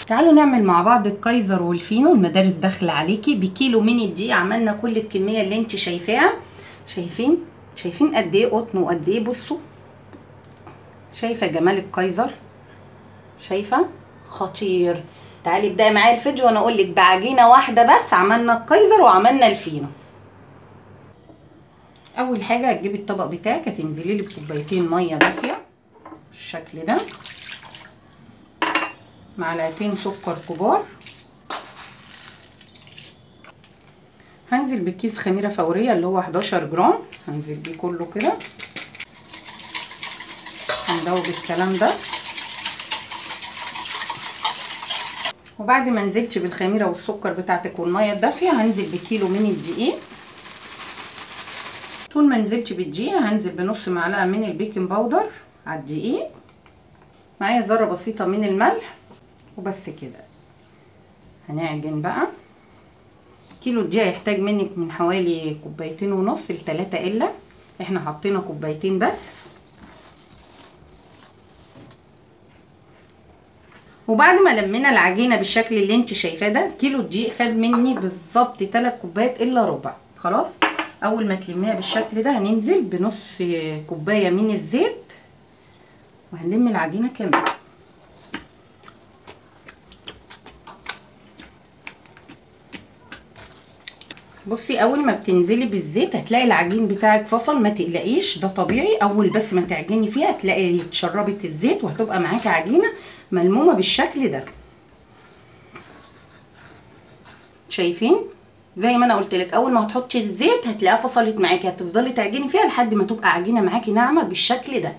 تعالوا نعمل مع بعض الكايزر والفينو. المدارس داخله عليكي. بكيلو من الدقيق عملنا كل الكميه اللي انت شايفاها. شايفين قد ايه قطن وقد ايه. بصوا، شايفه جمال الكايزر؟ شايفه؟ خطير. تعالي ابداي معايا الفيديو وانا اقول لك بعجينه واحده بس عملنا الكايزر وعملنا الفينو. اول حاجه هتجيبي الطبق بتاعك، هتنزلي لي بكوبايتين ميه دافيه بالشكل ده، معلقتين سكر كبار، هنزل بكيس خميره فوريه اللي هو 11 جرام، هنزل بيه كله كده، هندوب الكلام ده. وبعد ما نزلت بالخميره والسكر بتاعتك والميه الدافيه هنزل بكيلو من الدقيق. طول ما نزلت بالدقيق هنزل بنص معلقه من البيكنج باودر على الدقيق، معايا ذره بسيطه من الملح، وبس كده. هنعجن بقى. كيلو الدقيق هيحتاج منك من حوالي كوبايتين ونص ل3 الا، احنا حطينا كوبايتين بس. وبعد ما لمينا العجينه بالشكل اللي انت شايفاه ده، كيلو الدقيق خد مني بالظبط 3 كوبايات الا ربع. خلاص، اول ما تلميها بالشكل ده هننزل بنص كوبايه من الزيت، وهنلم العجينه كمان. بصي، اول ما بتنزلي بالزيت هتلاقي العجين بتاعك فصل، ما تقلقيش، ده طبيعي. اول بس ما تعجني فيها هتلاقي اتشربت الزيت وهتبقى معاكي عجينه ملمومه بالشكل ده. شايفين؟ زي ما انا قلت لك، اول ما هتحطي الزيت هتلاقيها فصلت معاكي، هتفضلي تعجني فيها لحد ما تبقى عجينه معاكي ناعمه بالشكل ده.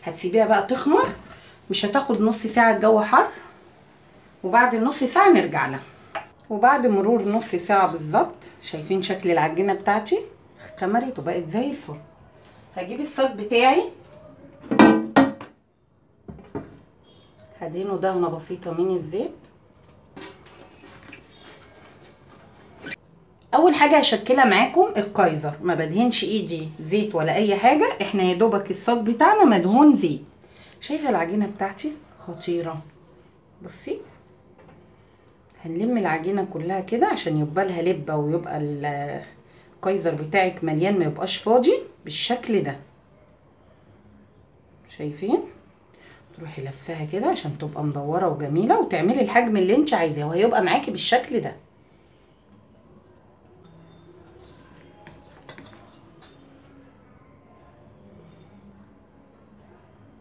هتسيبيها بقى تخمر، مش هتاخد نص ساعه، الجو حر، وبعد النص ساعه نرجع لها. وبعد مرور نص ساعه بالظبط، شايفين شكل العجينه بتاعتي اختمرت وبقت زي الفل. هجيب الصاج بتاعي، هدهنه دهنه بسيطه من الزيت. اول حاجه هشكلها معاكم الكايزر، ما بدهنش ايدي زيت ولا اي حاجه، احنا يا دوبك الصاج بتاعنا مدهون زيت. شايفه العجينه بتاعتي خطيره؟ بصي، هنلم العجينه كلها كده عشان يبقى لها لبه، ويبقى الكايزر بتاعك مليان، ما يبقاش فاضي بالشكل ده. شايفين؟ تروحي لفاها كده عشان تبقى مدوره وجميله، وتعملي الحجم اللي انت عايزاه، وهيبقى معاكي بالشكل ده.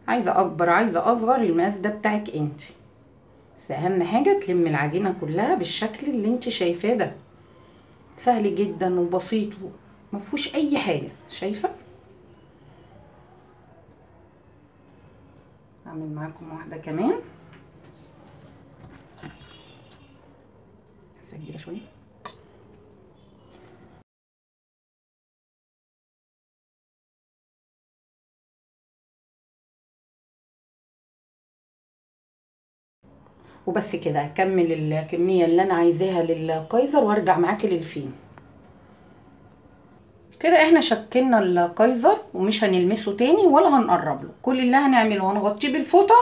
عايزه اكبر عايزه اصغر، المقاس ده بتاعك انت، بس اهم حاجه تلم العجينه كلها بالشكل اللي انت شايفاه ده. سهل جدا وبسيط ومفهوش اي حاجه. شايفه؟ هعمل معاكم واحده كمان، هسجلها شويه. وبس كده، هكمل الكميه اللي انا عايزاها للكايزر وارجع معاكي للفين. كده احنا شكلنا الكايزر ومش هنلمسه تاني ولا هنقرب له. كل اللي هنعمله هنغطيه بالفوطه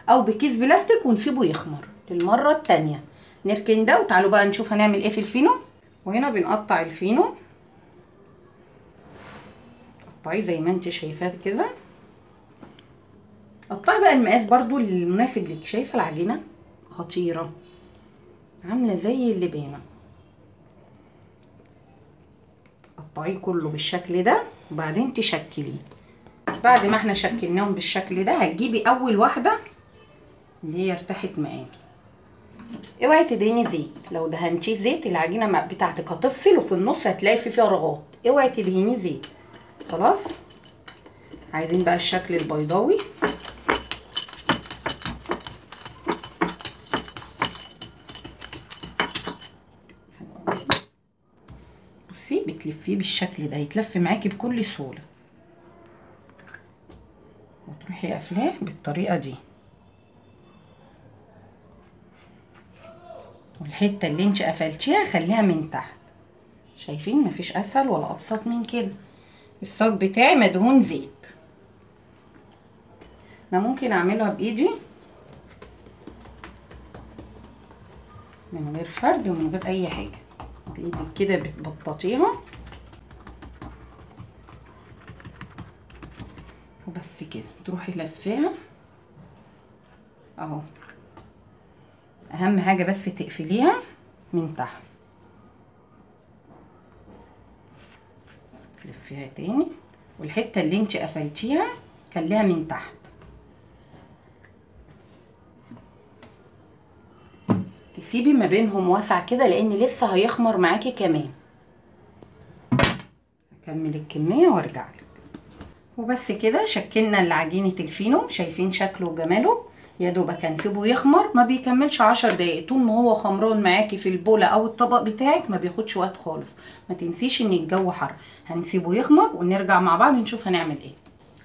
او بكيس بلاستيك ونسيبه يخمر للمره التانيه. نركن ده وتعالوا بقى نشوف هنعمل ايه في الفينو. وهنا بنقطع الفينو، قطعيه زي ما انت شايفاه كده. قطعي بقى المقاس برضو المناسب ليك. شايفه العجينه خطيره، عامله زي اللبانه. قطعيه كله بالشكل ده وبعدين تشكليه. بعد ما احنا شكلناهم بالشكل ده، هتجيبي اول واحده اللي هي ارتاحت معاكي. اوعي تدهني زيت، لو دهنتيه زيت العجينه بتاعتك هتفصل، وفي النص هتلاقي فيه فراغات. اوعي تدهنيه زيت. خلاص، عايزين بقى الشكل البيضاوي. بصي، بتلفيه بالشكل ده يتلف معاكي بكل سهوله، وتروحي قافلاه بالطريقه دي. والحته اللي انت قفلتيها خليها من تحت. شايفين؟ مفيش اسهل ولا ابسط من كده. الصاج بتاعي مدهون زيت، انا ممكن اعملها بايدي من غير فرد ومن غير اي حاجه، بايدك كده بتبططيها وبس كده، تروحي لفاها اهو. اهم حاجه بس تقفليها من تحت، تلفيها تاني، والحته اللي انت قفلتيها خليها من تحت. تسيبي ما بينهم واسع كده لان لسه هيخمر معاكي كمان. هكمل الكميه وارجع لك. وبس كده شكلنا العجينه الفينو، شايفين شكله وجماله؟ يا دوبك هنسيبه يخمر، ما بيكملش 10 دقايق. طول ما هو خمران معاكي في البوله او الطبق بتاعك ما بياخدش وقت خالص. ما تنسيش ان الجو حر. هنسيبه يخمر ونرجع مع بعض نشوف هنعمل ايه.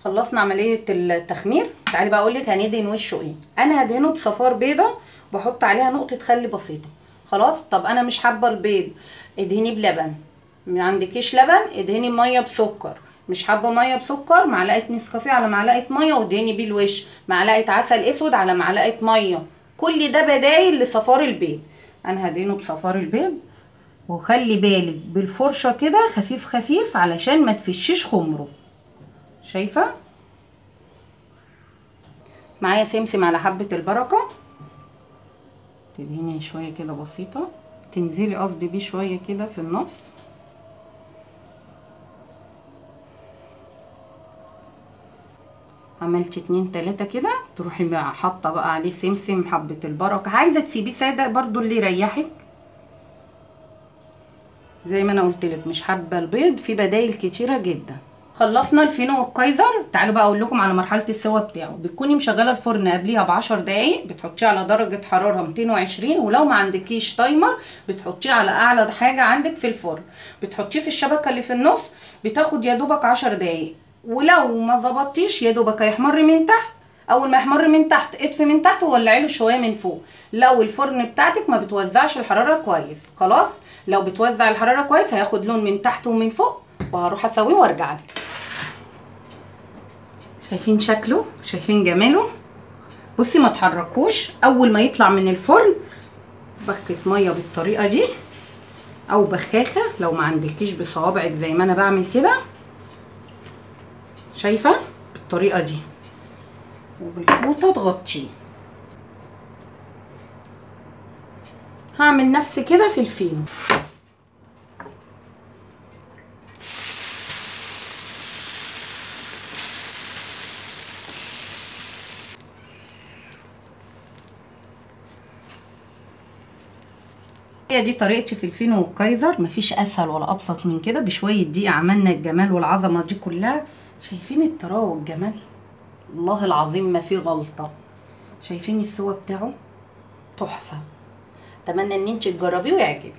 خلصنا عمليه التخمير. تعالي بقى اقول لك هندهن وشه ايه. انا هدهنه بصفار بيضه، بحط عليها نقطه خل بسيطه. خلاص. طب انا مش حابه البيض، ادهني بلبن. ما عندكيش لبن، ادهني ميه بسكر. مش حابه ميه بسكر، معلقه نسكافيه على معلقه ميه وادهني بيه الوش. معلقه عسل اسود على معلقه ميه. كل ده بدايل لصفار البيض. انا هدهنه بصفار البيض، وخلي بالك بالفرشه كده خفيف خفيف علشان ما تفشيش خمره. شايفه؟ معايا سمسم على حبه البركه، تدهني شويه كده بسيطه، تنزلي قصدي بيه شويه كده في النص. عملت 2 3 كده، تروحي بقى حاطه بقى عليه سمسم، حبه البركه. عايزه تسيبيه ساده برضو اللي يريحك. زي ما انا قلت لك مش حابه البيض، في بدايل كتيره جدا. خلصنا الفينو والكايزر. تعالوا بقى اقول لكم على مرحله السوا بتاعه. بتكوني مشغله الفرن قبليها ب10 دقايق، بتحطيه على درجه حراره 220، ولو ما عندكيش تايمر بتحطيه على اعلى حاجه عندك في الفرن. بتحطيه في الشبكه اللي في النص، بتاخد يا دوبك 10 دقايق. ولو ما ظبطتيش يا دوبك هيحمر من تحت. اول ما يحمر من تحت اطفي من تحت وولعي له شويه من فوق. لو الفرن بتاعتك ما بتوزعش الحراره كويس خلاص. لو بتوزع الحراره كويس هياخد لون من تحت ومن فوق. وهروح اسويه وارجع لك. شايفين شكله؟ شايفين جماله؟ بصي ما تحركوش. اول ما يطلع من الفرن بخة ميه بالطريقه دي، او بخاخه لو ما عندكيش بصوابعك زي ما انا بعمل كده. شايفه؟ بالطريقه دي، وبالفوطه تغطيه. هعمل نفس كده في الفينو. هي دي طريقتي في الفينو والكايزر. مفيش اسهل ولا ابسط من كده. بشويه دقيق عملنا الجمال والعظمه دي كلها. شايفين الطراوه والجمال؟ الله العظيم ما فيه غلطه. شايفين السوا بتاعه؟ تحفه. اتمنى ان انت تجربيه ويعجبك.